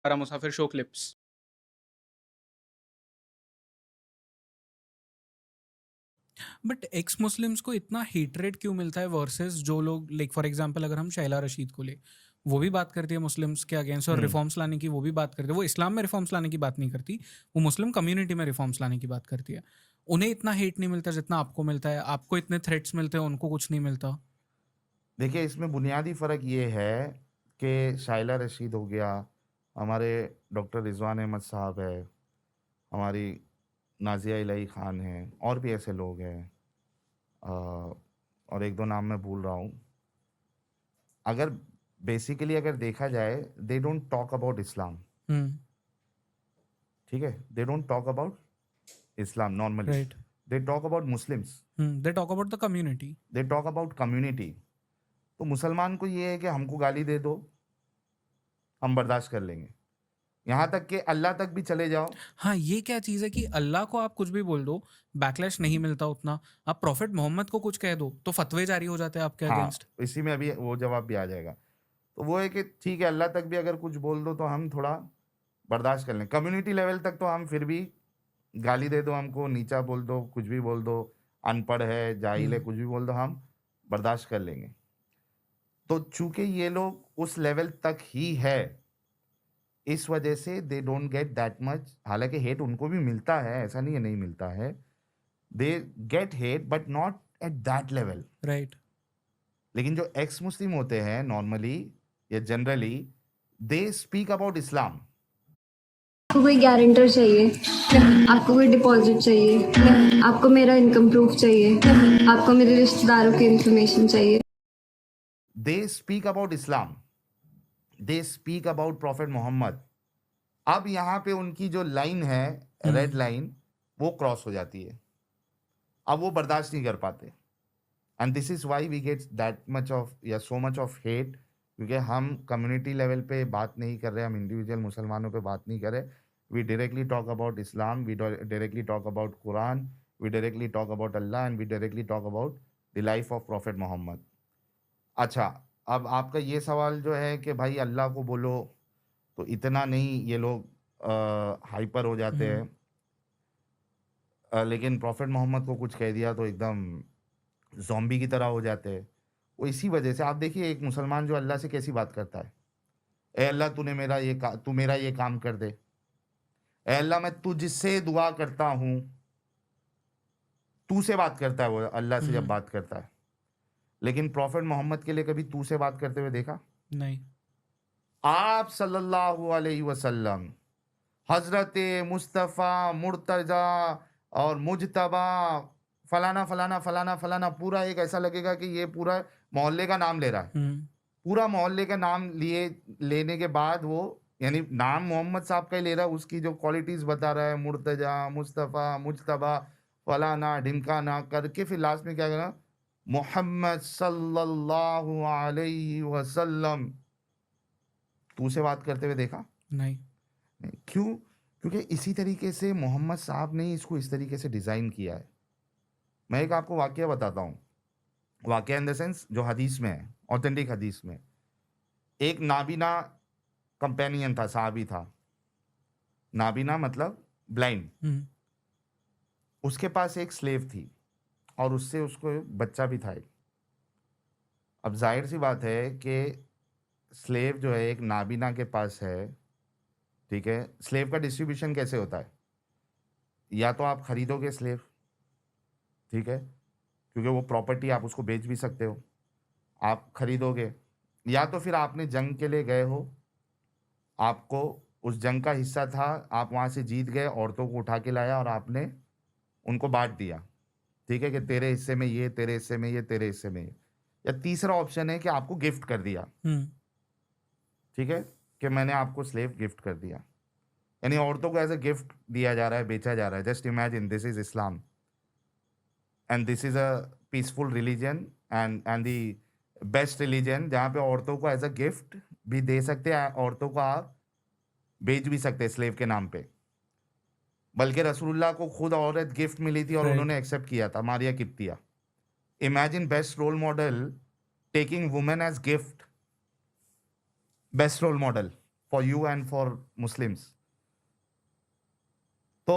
para Musafir show clips. But x Muslims को इतना hatred क्यों मिलता है वर्सेस जो लोग लाइक फॉर एग्जांपल अगर हम शैला रशीद को ले, वो भी बात करती है मुस्लिम्स के अगेंस्ट और रिफॉर्म्स लाने की, वो भी बात करती है, वो इस्लाम में रिफॉर्म्स लाने की बात नहीं करती, वो मुस्लिम कम्युनिटी में रिफॉर्म्स लाने की बात करती है। उन्हें इतना हेट नहीं मिलता जितना आपको मिलता है, आपको इतने थ्रेट्स मिलते हैं, उनको कुछ नहीं मिलता। देखिए, इसमें बुनियादी फ़र्क ये है कि शाइला रशीद हो गया, हमारे डॉक्टर रिजवान अहमद साहब है, हमारी नाज़िया इलाही ख़ान हैं, और भी ऐसे लोग हैं, और एक दो नाम मैं भूल रहा हूँ। अगर बेसिकली अगर देखा जाए, दे डोंट टॉक अबाउट इस्लाम, ठीक है? They don't talk about Islam normally, right. They talk about Muslims, they talk about the community. They talk about community. तो मुसलमान को ये है कि हमको गाली दे दो, हम बर्दाश्त कर लेंगे। यहाँ तक कि अल्लाह तक भी चले जाओ। हाँ, ये क्या चीज़ है कि अल्लाह को आप कुछ भी बोल दो, बैकलैश नहीं मिलता उतना। आप प्रॉफिट मोहम्मद को कुछ कह दो तो फतवे जारी हो जाते हैं आपके हाँ, अगेंस्ट। इसी में अभी वो जवाब भी आ जाएगा। तो वो है कि ठीक है, अल्लाह तक भी अगर कुछ बोल दो तो हम थोड़ा बर्दाश्त कर लें। कम्युनिटी लेवल तक तो हम फिर भी गाली दे दो हमको, नीचा बोल दो, कुछ भी बोल दो, अनपढ़ है, जाहिल है, कुछ भी बोल दो, हम बर्दाश्त कर लेंगे। तो चूंकि ये लोग उस लेवल तक ही है, इस वजह से they don't get that much. हालांकि हेट उनको भी मिलता है, ऐसा नहीं है नहीं मिलता है, they get hate but not at that level. Right. लेकिन जो एक्स मुस्लिम होते हैं नॉर्मली या जनरली, दे स्पीक अबाउट इस्लाम। आपको कोई गारंटर चाहिए, आपको कोई डिपॉजिट चाहिए, आपको मेरा इनकम प्रूफ चाहिए, आपको मेरे रिश्तेदारों की इंफॉर्मेशन चाहिए। They speak about Islam, they speak about prophet Muhammad. अब यहाँ पे उनकी जो लाइन है, रेड लाइन, वो क्रॉस हो जाती है। अब वो बर्दाश्त नहीं कर पाते, and this is why we get that much of या सो मच ऑफ हेट, क्योंकि हम कम्युनिटी लेवल पे बात नहीं कर रहे, हम इंडिविजुअल मुसलमानों पे बात नहीं कर रहे। We directly talk about Islam, we directly talk about Quran, we directly talk about Allah, and we directly talk about the life of prophet Muhammad. अच्छा, अब आपका ये सवाल जो है कि भाई अल्लाह को बोलो, तो इतना नहीं ये लोग हाइपर हो जाते हैं, लेकिन प्रॉफिट मोहम्मद को कुछ कह दिया तो एकदम ज़ॉम्बी की तरह हो जाते हैं। वो इसी वजह से आप देखिए, एक मुसलमान जो अल्लाह से कैसी बात करता है, ए अल्लाह तू मेरा ये काम कर दे, ए अल्लाह मैं तुझसे दुआ करता हूँ। तू से बात करता है वो अल्लाह से जब बात करता है। लेकिन प्रॉफिट मोहम्मद के लिए कभी तू से बात करते हुए देखा? नहीं। आप सल्लल्लाहु अलैहि वसल्लम, हजरत मुस्तफ़ा, मुर्तज़ा और मुजतबा, फलाना फलाना फलाना फलाना, पूरा एक ऐसा लगेगा कि ये पूरा मोहल्ले का नाम ले रहा है। पूरा मोहल्ले का नाम लेने के बाद वो, यानी नाम मोहम्मद साहब का ही ले रहा है, उसकी जो क्वालिटीज बता रहा है, मुर्तज़ा, मुस्तफ़ा, मुजतबा, फलाना ढिमकाना करके, फिर लास्ट में क्या कहना, मोहम्मद सल्लल्लाहु अलैहि वसल्लम। तू से बात करते हुए देखा? नहीं। नहीं। क्यों? क्योंकि इसी तरीके से मोहम्मद साहब ने इसको इस तरीके से डिज़ाइन किया है। मैं एक आपको वाकया बताता हूँ, वाकया इन द सेंस जो हदीस में है, ऑथेंटिक हदीस में। एक नाबीना कंपेनियन था, साहबी था। नाबीना मतलब ब्लाइंड। उसके पास एक स्लेव थी और उससे उसको बच्चा भी था एक। अब जाहिर सी बात है कि स्लेव जो है एक नाबीना के पास है, ठीक है? स्लेव का डिस्ट्रीब्यूशन कैसे होता है? या तो आप खरीदोगे स्लेव, ठीक है, क्योंकि वो प्रॉपर्टी, आप उसको बेच भी सकते हो, आप खरीदोगे, या तो फिर आपने जंग के लिए गए हो, आपको उस जंग का हिस्सा था, आप वहाँ से जीत गए, औरतों को उठा के लाया और आपने उनको बांट दिया, ठीक है, कि तेरे हिस्से में ये, तेरे हिस्से में ये, तेरे हिस्से में ये। या तीसरा ऑप्शन है कि आपको गिफ्ट कर दिया, ठीक है, कि मैंने आपको स्लेव गिफ्ट कर दिया, यानी औरतों को एज ए गिफ्ट दिया जा रहा है, बेचा जा रहा है। Just imagine, this is Islam and this is a peaceful religion and the best religion, जहाँ पे औरतों को एज अ गिफ्ट भी दे सकते हैं, औरतों को आप बेच भी सकते हैं स्लेव के नाम पे। बल्कि रसूलुल्लाह को खुद औरत गिफ्ट मिली थी और उन्होंने एक्सेप्ट किया था, मारिया किप्तिया। Imagine best role model taking women as gift, best role model. For you and for Muslims. तो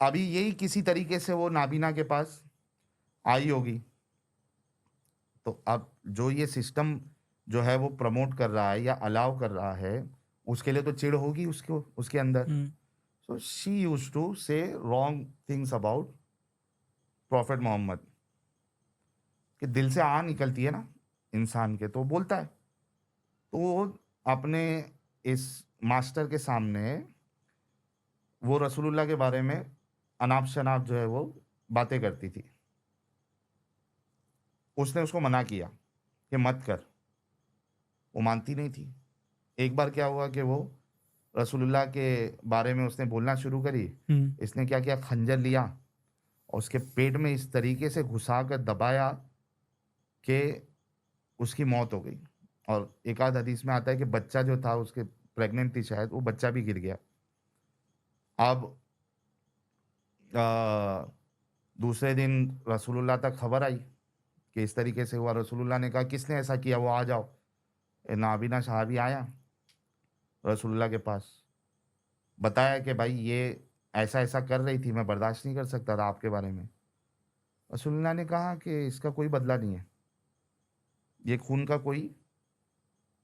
अभी यही किसी तरीके से वो नाबीना के पास आई होगी। तो अब जो ये सिस्टम जो है वो प्रमोट कर रहा है या अलाउ कर रहा है, उसके लिए तो चिढ़ होगी उसको, उसके अंदर। Hmm, so she used to say wrong things about prophet Muhammad, कि दिल से आ निकलती है ना इंसान के, तो बोलता है। तो वो अपने इस मास्टर के सामने वो रसूलुल्लाह के बारे में अनाप शनाप जो है वो बातें करती थी। उसने उसको मना किया कि मत कर, वो मानती नहीं थी। एक बार क्या हुआ कि वो रसूलुल्लाह के बारे में उसने बोलना शुरू करी। हम्म, इसने क्या किया, खंजर लिया और उसके पेट में इस तरीके से घुसा कर दबाया कि उसकी मौत हो गई। और एक आध हदीस में आता है कि बच्चा जो था उसके, प्रेग्नेंट थी शायद, वो बच्चा भी गिर गया। अब दूसरे दिन रसूलुल्लाह तक खबर आई कि इस तरीके से हुआ। रसूलुल्लाह ने कहा किसने ऐसा किया, वो आ जाओ। नाबीना साहबी आया रसूलुल्लाह के पास, बताया कि भाई ये ऐसा ऐसा कर रही थी, मैं बर्दाश्त नहीं कर सकता था आपके बारे में। रसूलुल्लाह ने कहा कि इसका कोई बदला नहीं है, ये खून का कोई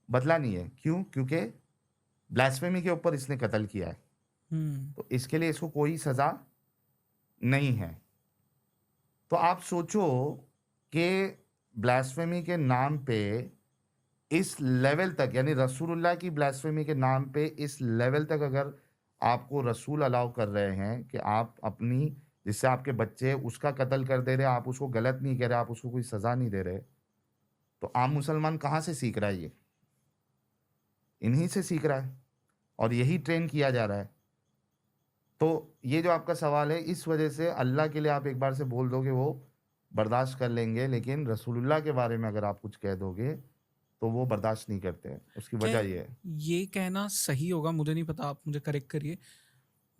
बदला नहीं है। क्यों? क्योंकि ब्लास्फेमी के ऊपर इसने कत्ल किया है, हम्म, तो इसके लिए इसको कोई सज़ा नहीं है। तो आप सोचो कि ब्लास्फेमी के नाम पे इस लेवल तक, यानी रसूलुल्लाह की ब्लास्फेमी के नाम पे इस लेवल तक अगर आपको रसूल अलाउ कर रहे हैं कि आप अपनी, जिससे आपके बच्चे, उसका कत्ल कर दे रहे, आप उसको गलत नहीं कह रहे, आप उसको कोई सज़ा नहीं दे रहे, तो आम मुसलमान कहाँ से सीख रहा है ये? इन्हीं से सीख रहा है और यही ट्रेन किया जा रहा है। तो ये जो आपका सवाल है, इस वजह से अल्लाह के लिए आप एक बार से बोल दोगे वो बर्दाश्त कर लेंगे, लेकिन रसूलुल्लाह के बारे में अगर आप कुछ कह दोगे तो वो बर्दाश्त नहीं करते हैं। उसकी क्या वजह ये है। ये कहना सही होगा, मुझे नहीं पता, आप मुझे करेक्ट करिए,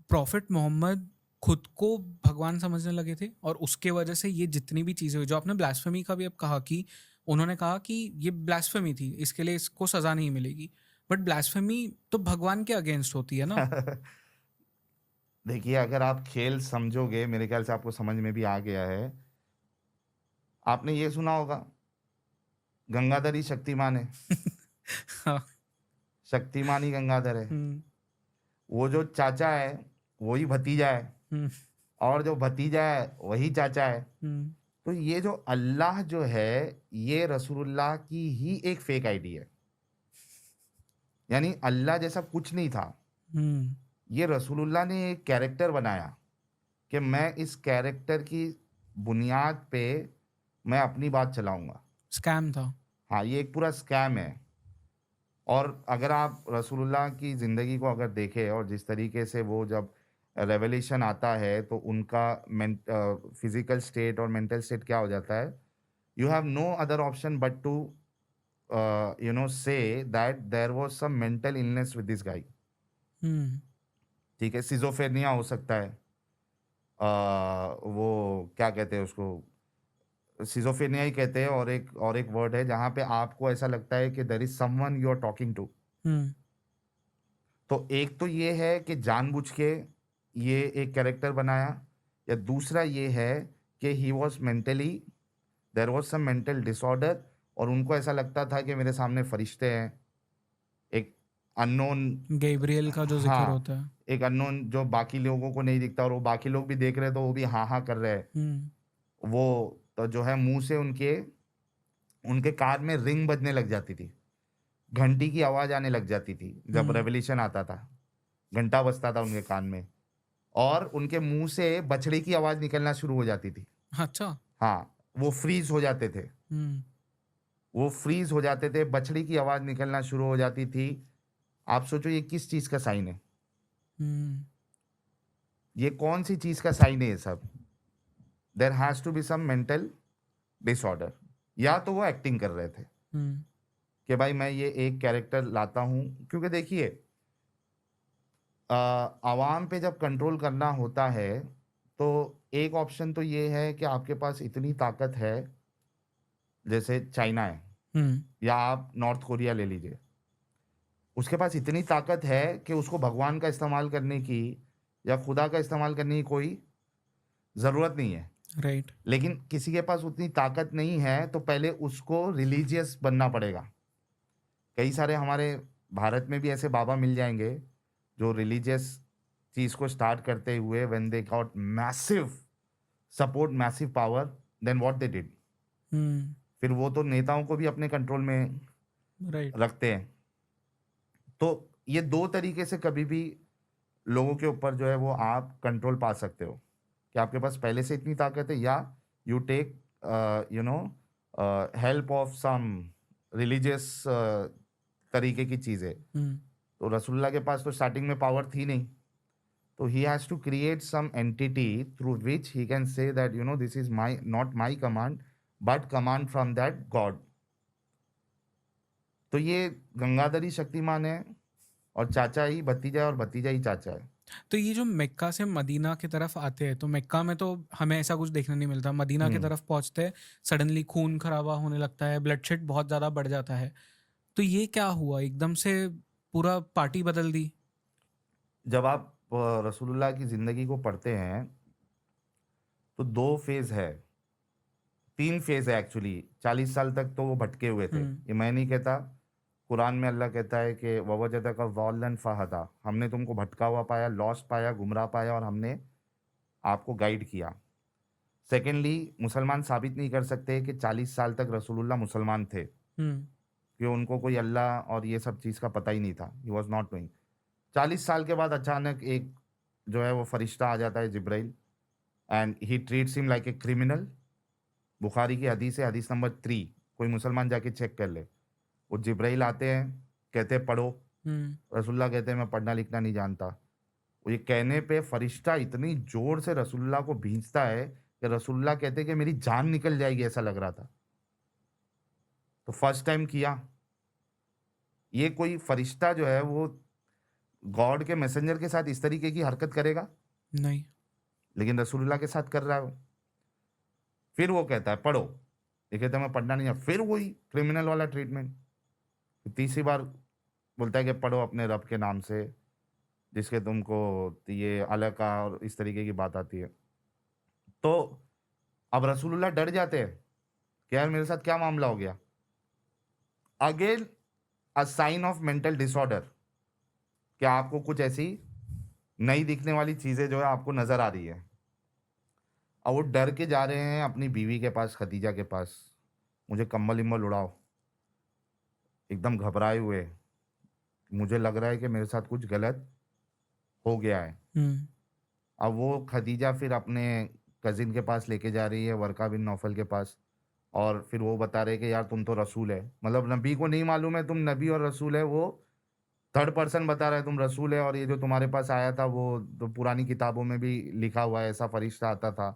प्रॉफिट मोहम्मद खुद को भगवान समझने लगे थे और उसके वजह से ये जितनी भी चीज़ें हुई, जो आपने ब्लास्फेमी का भी अब कहा कि उन्होंने कहा कि ये ब्लास्फेमी थी, इसके लिए इसको सज़ा नहीं मिलेगी, बट ब्लास्फेमी तो भगवान के अगेंस्ट होती है ना। देखिए, अगर आप खेल समझोगे, मेरे ख्याल से आपको समझ में भी आ गया है। आपने ये सुना होगा, गंगाधर ही शक्तिमान है, हाँ, शक्तिमान ही गंगाधर है। हम्म, वो जो चाचा है वही भतीजा है, हम्म, और जो भतीजा है वही चाचा है। हम्म, तो ये जो अल्लाह जो है, ये रसूलुल्लाह की ही एक फेक आईडी है। यानी अल्लाह जैसा कुछ नहीं था, हम्म, ये रसूलुल्लाह ने एक कैरेक्टर बनाया कि मैं इस कैरेक्टर की बुनियाद पे मैं अपनी बात चलाऊंगा। स्कैम था। हाँ, ये एक पूरा स्कैम है। और अगर आप रसूलुल्लाह की ज़िंदगी को अगर देखें और जिस तरीके से वो जब रेवलेशन आता है तो उनका फिजिकल स्टेट और मेंटल स्टेट क्या हो जाता है, you have no other option but to say that there was some mental illness with this guy. Hmm, ठीक है, सिजोफ्रेनिया हो सकता है। वो क्या कहते हैं उसको, सिजोफ्रेनिया ही कहते हैं। और एक वर्ड है जहाँ पे आपको ऐसा लगता है कि there is someone you are talking to. Hmm, तो एक तो ये है कि जानबूझ के ये एक कैरेक्टर बनाया, या दूसरा ये है कि he was mentally, there was some mental disorder, और उनको ऐसा लगता था कि मेरे सामने फरिश्ते हैं, एक अननोन। गैब्रियल का जो जिक्र हाँ, होता है। एक अननोन जो बाकी लोगों को नहीं दिखता, और वो बाकी लोग भी देख रहे तो वो भी हाँ हाँ कर रहे हैं। हम्म, वो तो जो है मुंह से उनके उनके कान में रिंग बजने लग जाती थी, घंटी की आवाज आने लग जाती थी जब हम्म, रेवल्यूशन आता था, घंटा बजता था उनके कान में, और उनके मुंह से बछड़े की आवाज निकलना शुरू हो जाती थी। अच्छा, हाँ, वो फ्रीज हो जाते थे, हम्म, वो फ्रीज हो जाते थे, बछड़ी की आवाज निकलना शुरू हो जाती थी। आप सोचो ये किस चीज का साइन है, हम्म, ये कौन सी चीज का साइन है ये सब? There has to be some mental disorder, या तो वो एक्टिंग कर रहे थे हम्म, कि भाई मैं ये एक कैरेक्टर लाता हूं। क्योंकि देखिए, आवाम पे जब कंट्रोल करना होता है तो एक ऑप्शन तो ये है कि आपके पास इतनी ताकत है, जैसे चाइना है, हम्म, या आप नॉर्थ कोरिया ले लीजिए। उसके पास इतनी ताकत है कि उसको भगवान का इस्तेमाल करने की या खुदा का इस्तेमाल करने की कोई ज़रूरत नहीं है। राइट। लेकिन किसी के पास उतनी ताकत नहीं है तो पहले उसको रिलीजियस बनना पड़ेगा। कई सारे हमारे भारत में भी ऐसे बाबा मिल जाएँगे जो रिलीजियस चीज़ को स्टार्ट करते हुए when they got massive support, massive power, then what they did, हुँ, फिर वो तो नेताओं को भी अपने कंट्रोल में राइट। रखते हैं। तो ये 2 तरीके से कभी भी लोगों के ऊपर जो है वो आप कंट्रोल पा सकते हो, कि आपके पास पहले से इतनी ताकत है, या you take you know help of some religious तरीके की चीज़ें। हुँ, तो रसूलुल्लाह के पास तो स्टार्टिंग में पावर थी नहीं, तो he has to create some entity through which he can say that this is my not my command but command from that God. तो ये गंगाधरी शक्तिमान है, और चाचा ही भतीजा है और भतीजा ही चाचा है। तो ये जो मक्का से मदीना की तरफ आते हैं, तो मक्का में तो हमें ऐसा कुछ देखने नहीं मिलता। मदीना की हुँ। तरफ पहुँचते हैं, सडनली खून खराबा होने लगता है, ब्लडशेड बहुत ज़्यादा बढ़ जाता है। तो ये क्या हुआ? एकदम से पूरा पार्टी बदल दी? जब आप रसूलुल्लाह की ज़िंदगी को पढ़ते हैं, तो 2 फ़ेज़ है, 3 फ़ेज़ है एक्चुअली। 40 साल तक तो वो भटके हुए थे। हुँ, ये मैं नहीं कहता, कुरान में अल्लाह कहता है कि ववजदका ज़ाल्लन फ़हदा, हमने तुमको भटका हुआ पाया, लॉस्ट पाया, गुमराह पाया, और हमने आपको गाइड किया। सेकेंडली, मुसलमान साबित नहीं कर सकते कि 40 साल तक रसूलुल्लाह मुसलमान थे, हुँ, कि उनको कोई अल्लाह और ये सब चीज़ का पता ही नहीं था। He was not knowing. 40 साल के बाद अचानक एक जो है वो फरिश्ता आ जाता है, जिब्राइल, and he treats him like a criminal. बुखारी की हदीस है, हदीस नंबर 3, कोई मुसलमान जाके चेक कर ले। वो जिब्राइल आते हैं, कहते हैं पढ़ो। हुँ, रसूलुल्लाह कहते हैं मैं पढ़ना लिखना नहीं जानता। वो ये कहने पे फरिश्ता इतनी ज़ोर से रसूलुल्लाह को भींचता है कि रसूलुल्लाह कहते हैं कि मेरी जान निकल जाएगी, ऐसा लग रहा था। तो फर्स्ट टाइम किया। ये कोई फरिश्ता जो है वो गॉड के मैसेंजर के साथ इस तरीके की हरकत करेगा? नहीं। लेकिन रसूलुल्लाह के साथ कर रहा है वो। फिर वो कहता है पढ़ो। ये कहता है मैं पढ़ना नहीं है, फिर वही क्रिमिनल वाला ट्रीटमेंट। तीसरी बार बोलता है कि पढ़ो अपने रब के नाम से, जिसके तुमको ये अलग का और इस तरीके की बात आती है। तो अब रसूलुल्लाह डर जाते हैं कि यार मेरे साथ क्या मामला हो गया। Again a sign of mental disorder, कि आपको कुछ ऐसी नई दिखने वाली चीज़ें जो है आपको नज़र आ रही है। और वो डर के जा रहे हैं अपनी बीवी के पास, खदीजा के पास, मुझे कंबल-इम्बल उड़ाओ। एकदम घबराए हुए, मुझे लग रहा है कि मेरे साथ कुछ गलत हो गया है। हुँ, अब वो खदीजा फिर अपने कज़िन के पास लेके जा रही है, वर्का बिन नौफल के पास, और फिर वो बता रहे हैं कि यार तुम तो रसूल है। मतलब नबी को नहीं मालूम है तुम नबी और रसूल है, वो थर्ड पर्सन बता रहा है तुम रसूल है, और ये जो तुम्हारे पास आया था वो तो पुरानी किताबों में भी लिखा हुआ है, ऐसा फरिश्ता आता था।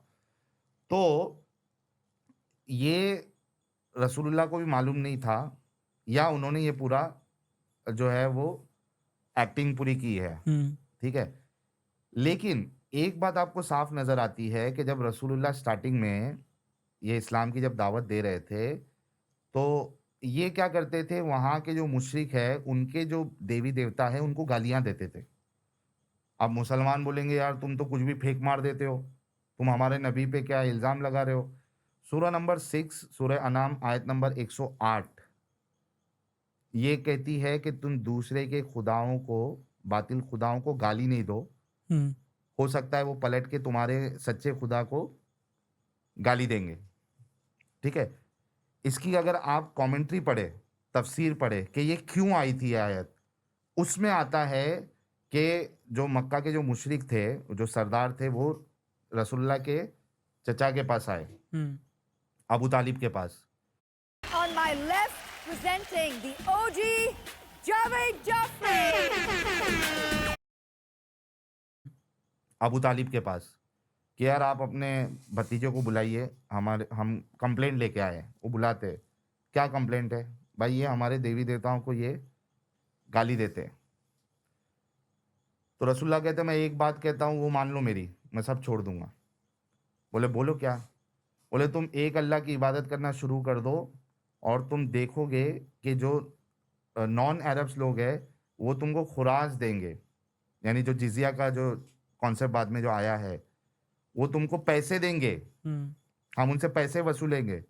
तो ये रसूलुल्लाह को भी मालूम नहीं था, या उन्होंने ये पूरा जो है वो एक्टिंग पूरी की है, हुँ, ठीक है? लेकिन एक बात आपको साफ नज़र आती है कि जब रसूलुल्लाह स्टार्टिंग में ये इस्लाम की जब दावत दे रहे थे, तो ये क्या करते थे, वहाँ के जो मुशरिक है, उनके जो देवी-देवता है, उनको गालियाँ देते थे। अब मुसलमान बोलेंगे यार तुम तो कुछ भी फेंक मार देते हो, तुम हमारे नबी पे क्या इल्ज़ाम लगा रहे हो? सूरह नंबर 6, सूरह अनाम आयत नंबर 108, ये कहती है कि तुम दूसरे के खुदाओं को, बातिल खुदाओं को गाली नहीं दो। हुँ, हो सकता है वो पलट के तुम्हारे सच्चे खुदा को गाली देंगे, ठीक है? इसकी अगर आप कमेंट्री पढ़ें, तफसीर पढ़ें कि ये क्यों आई थी ये आयत, उसमें आता है कि जो मक्का के जो मुशरिक थे, जो सरदार थे, वो रसूलुल्लाह के चचा के पास आए, हुँ। अबू तालिब के पास। On my left, presenting the OG, Javed Jaffrey. Abu तालिब के पास कि यार आप अपने भतीजे को बुलाइए, हम कंप्लेंट लेके आए हैं। वो बुलाते हैं, क्या कंप्लेंट है? भाई ये हमारे देवी देवताओं को ये गाली देते हैं। तो रसूलुल्लाह कहते हैं मैं एक बात कहता हूँ वो मान लो मेरी, मैं सब छोड़ दूंगा। बोले बोलो क्या? बोले तुम एक अल्लाह की इबादत करना शुरू कर दो, और तुम देखोगे कि जो नॉन अरब्स लोग हैं वो तुमको खुराज देंगे, यानी जो जिजिया का जो कॉन्सेप्ट बाद में जो आया है, वो तुमको पैसे देंगे, हम उनसे पैसे वसूलेंगे।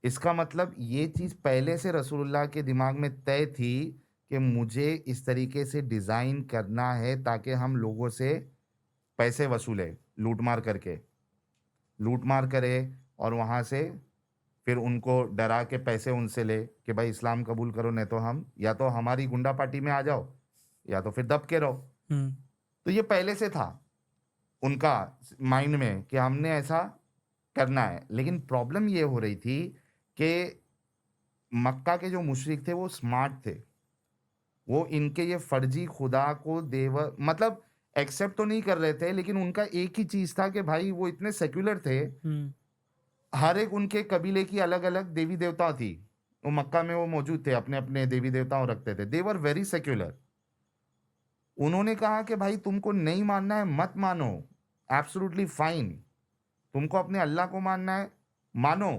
इसका मतलब ये चीज़ पहले से रसूलुल्लाह के दिमाग में तय थी कि मुझे इस तरीके से डिज़ाइन करना है ताकि हम लोगों से पैसे वसूलें, लूटमार करके, लूटमार करें और वहाँ से फिर उनको डरा के पैसे उनसे ले कि भाई इस्लाम कबूल करो, नहीं तो हम या तो हमारी गुंडा पार्टी में आ जाओ या तो फिर दब के रहो। तो ये पहले से था उनका माइंड में कि हमने ऐसा करना है। लेकिन प्रॉब्लम ये हो रही थी कि मक्का के जो मुशरिक थे वो स्मार्ट थे, वो इनके ये फर्जी खुदा को देवर मतलब एक्सेप्ट तो नहीं कर रहे थे, लेकिन उनका एक ही चीज था कि भाई वो इतने सेक्युलर थे, हर एक उनके कबीले की अलग अलग देवी देवता थी, वो मक्का में वो मौजूद थे, अपने अपने देवी देवताओं रखते थे, दे वर वेरी सेक्युलर। उन्होंने कहा कि भाई तुमको नहीं मानना है मत मानो, एब्सोल्युटली फाइन, तुमको अपने अल्लाह को मानना है मानो,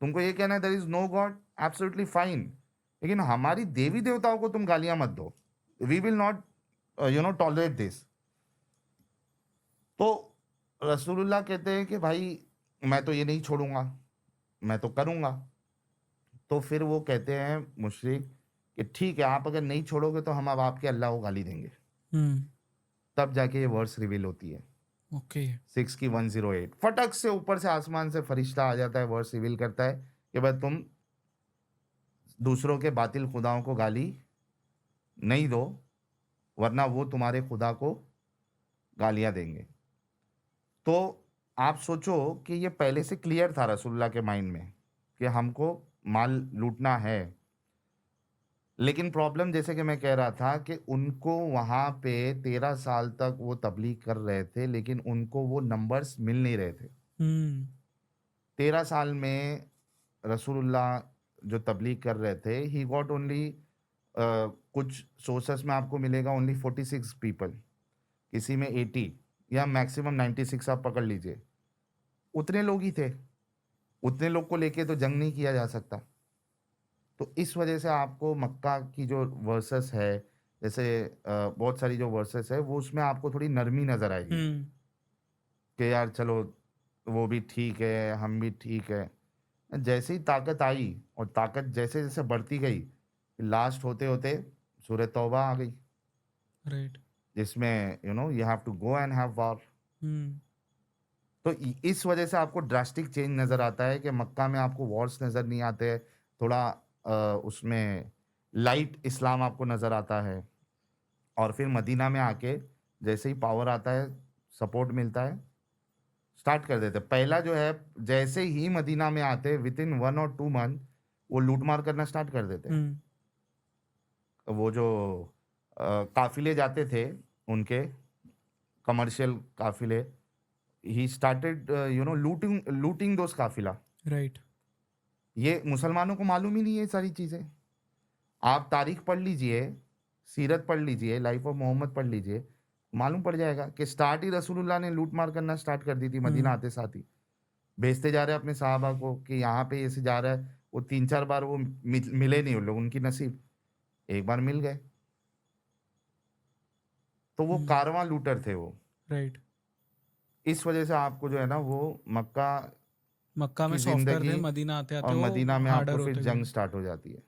तुमको ये कहना है there is no God, absolutely fine, लेकिन हमारी देवी देवताओं को तुम गालियां मत दो, we will not tolerate this. तो रसूलुल्लाह कहते हैं कि भाई मैं तो ये नहीं छोड़ूंगा, मैं तो करूंगा। तो फिर वो कहते हैं मुशरिक कि ठीक है, आप अगर नहीं छोड़ोगे तो हम अब आपके अल्लाह को गाली देंगे। तब जाके ये वर्स रिवील होती है, ओके 6 की 108, फटक से ऊपर से आसमान से फरिश्ता आ जाता है, वर्स रिवील करता है कि भाई तुम दूसरों के बातिल खुदाओं को गाली नहीं दो, वरना वो तुम्हारे खुदा को गालियां देंगे। तो आप सोचो कि ये पहले से क्लियर था रसूलुल्लाह के माइंड में कि हमको माल लूटना है। लेकिन प्रॉब्लम जैसे कि मैं कह रहा था कि उनको वहाँ पे 13 साल तक वो तबलीग कर रहे थे, लेकिन उनको वो नंबर्स मिल नहीं रहे थे। 13 साल में रसूलुल्लाह जो तबलीग कर रहे थे, ही गॉट ओनली कुछ सोर्सेस में आपको मिलेगा ओनली 46 पीपल, किसी में 80 या मैक्सिमम 96 आप पकड़ लीजिए, उतने लोग ही थे। उतने लोग को लेके तो जंग नहीं किया जा सकता। तो इस वजह से आपको मक्का की जो वर्सेस है, जैसे बहुत सारी जो वर्सेस है, वो उसमें आपको थोड़ी नरमी नजर आएगी कि यार चलो वो भी ठीक है, हम भी ठीक है। जैसे ही ताकत आई और ताकत जैसे जैसे बढ़ती गई, लास्ट होते होते सूरह तौबा आ गई, राइट जिसमें you have to go and have war. तो इस वजह से आपको ड्रास्टिक चेंज नज़र आता है कि मक्का में आपको वॉर्स नज़र नहीं आते, थोड़ा उसमें लाइट इस्लाम आपको नज़र आता है। और फिर मदीना में आके जैसे ही पावर आता है, सपोर्ट मिलता है, स्टार्ट कर देते। पहला जो है, जैसे ही मदीना में आते विद इन 1 और 2 मंथ वो लूटमार करना स्टार्ट कर देते। वो जो काफिले जाते थे उनके, कमर्शियल काफिले, ही स्टार्टेड लूटिंग दोस काफिला। राइट ये मुसलमानों को मालूम ही नहीं है ये सारी चीज़ें। आप तारीख पढ़ लीजिए, सीरत पढ़ लीजिए, लाइफ ऑफ मोहम्मद पढ़ लीजिए, मालूम पड़ जाएगा कि स्टार्ट ही रसूलुल्लाह ने लूट मार करना स्टार्ट कर दी थी। मदीना आते साथ ही भेजते जा रहे हैं अपने सहाबा को कि यहाँ पे ऐसे जा रहा है। वो 3-4 बार वो मिले नहीं, उन लोग, उनकी नसीब, एक बार मिल गए। तो वो कारवां लूटर थे वो। राइट इस वजह से आपको जो है ना, वो मक्का में की सॉफ्टवेयर थे, जिंदगी मदीना आते आते और वो मदीना में हार्डर आपको फिर होते जंग गए। स्टार्ट हो जाती है।